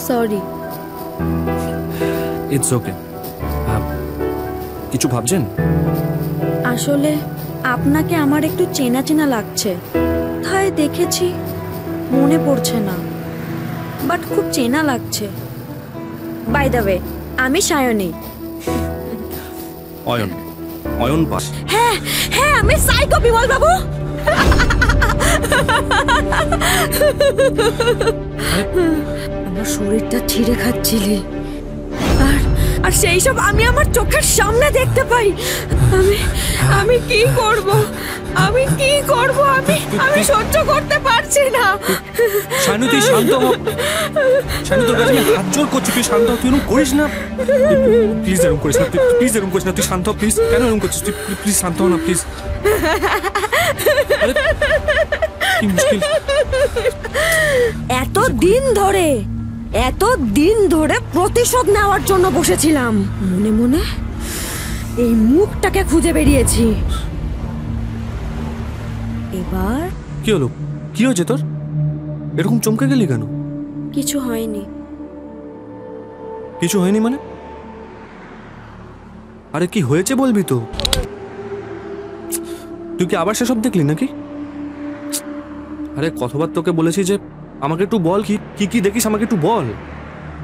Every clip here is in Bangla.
সরি। It's okay. কিছু ভাবছেন? আসলে আপনাকে আমার একটু চেনা চেনা লাগছে, তাই দেখেছি, মনে পড়ছে না, বাট খুব চেনা লাগছে। বাই দ্য ওয়ে, আমি সায়নী। অয়ন, অয়ন পাস। হ্যাঁ হ্যাঁ, আমি সাইকো বিমল বাবু। আমার শরীরটা ছিঁড়ে খাচ্ছিলি, আর সেই সব আমি আমার চোখের সামনে দেখতে পাই। আমি কি করব? আমি কি করব? আমি সহ্য করতে পারছি না। শানু তুই শান্ত হ। শানু তোর কাছে আমি হাত জোর করছি, তুই শান্ত হ। তুই এরকম করিস না প্লিজ, এরকম করিস না প্লিজ, এরকম করিস না, তুই শান্ত হ প্লিজ। কেন এরকম করছিস তুই? প্লিজ শান্ত হ না প্লিজ। কি মুশকিল। এত দিন ধরে প্রতিশোধ নেওয়ার জন্য বসেছিলাম, মনে মনে এই মুখটাকে খুঁজে বেরিয়েছি। এবার কি হলো? কি হয়েছে তোর? এরকম চমকে গেলি কেন? কিছু হয়নি। কিছু হয়নি মানে? আরে কি হয়েছে বলবি তো? তুই কি আবার সেসব দেখলি নাকি? আরে কতবার তোকে বলেছি যে আমাকে একটু বল, কি কি দেখিস আমাকে একটু বল।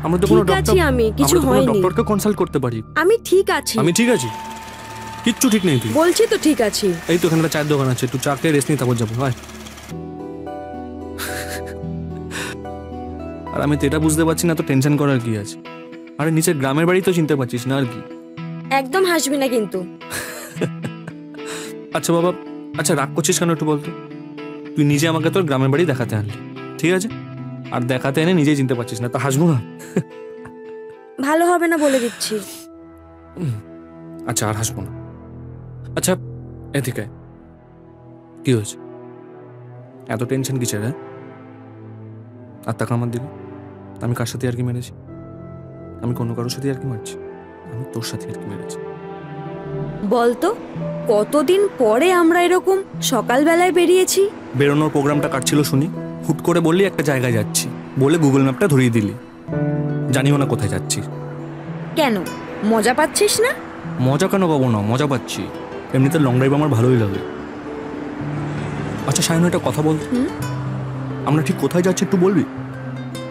আমরা তো কোনো ডক্টর, আমি কিছু হয়নি, ডক্টরকে কনসাল্ট করতে পারি। আমি ঠিক আছি। আমি ঠিক আছি? কিচ্ছু ঠিক নেই। তুই বলছি তো ঠিক আছি। এই তো এখানে চায়ের দোকান আছে, তুই চা খেয়ে রেস্ট নিয়ে তারপর যাবো। আর আমি তো এটা বুঝতে পারছি না তো টেনশন করার কি আছে। আরে নিচের গ্রামের বাড়ি তো চিনতে পারছিস না, আর কি। একদম হাসবি না কিন্তু। আচ্ছা বাবা, আচ্ছা রাগ করছিস কেন একটু বলতো? তুই নিজে আমাকে তোর গ্রামের বাড়ি দেখাতে আনলি, ঠিক আছে? আর দেখাতে এনে নিজেই চিনতে পারছিস না, তা হাসবো না? ভালো হবে না বলে দিচ্ছি। আচ্ছা আর হাসবো না। আচ্ছা এদিকে কি হয়েছে? এত টেনশন কিসের? হ্যাঁ, আর টাকা আমার দিকে। আমি কার সাথে আর কি মেরেছি? আমি কোনো কারোর সাথে আর কি মারছি? আমি তোর সাথে আর কি মেরেছি। বলতো কতদিন পরে আমরা এরকম সকালবেলায় বেরিয়েছি? বেরোনোর প্রোগ্রামটা কাটছিল শুনি, হুট করে বললি একটা জায়গায় যাচ্ছি, বলে গুগল ম্যাপটা ধরিয়ে দিলি। জানিও না কোথায় যাচ্ছি। কেন, মজা পাচ্ছিস না? মজা কেন পাবো না, মজা পাচ্ছি। এমনিতে লং ড্রাইভ আমার ভালোই লাগে। আচ্ছা শাইনু, একটা কথা বল, আমরা ঠিক কোথায় যাচ্ছি একটু বলবি?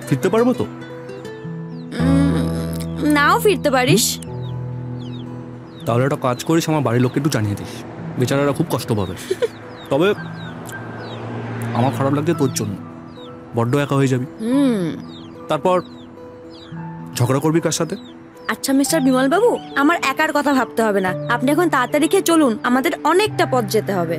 ফিরতে পারবো তো? নাও ফিরতে পারিস। তাহলে একটা কাজ করিস, আমার বাড়ির লোককে একটু জানিয়ে দিস, বেচারারা খুব কষ্ট পাবে। তবে আমার খারাপ লাগছে তোর জন্য, বড্ড একা হয়ে যাবি। তারপর ঝগড়া করবি কার সাথে? আচ্ছা মিস্টার বিমল বাবু, আমার একার কথা ভাবতে হবে না, আপনি এখন তাড়াতাড়ি খেয়ে চলুন, আমাদের অনেকটা পথ যেতে হবে।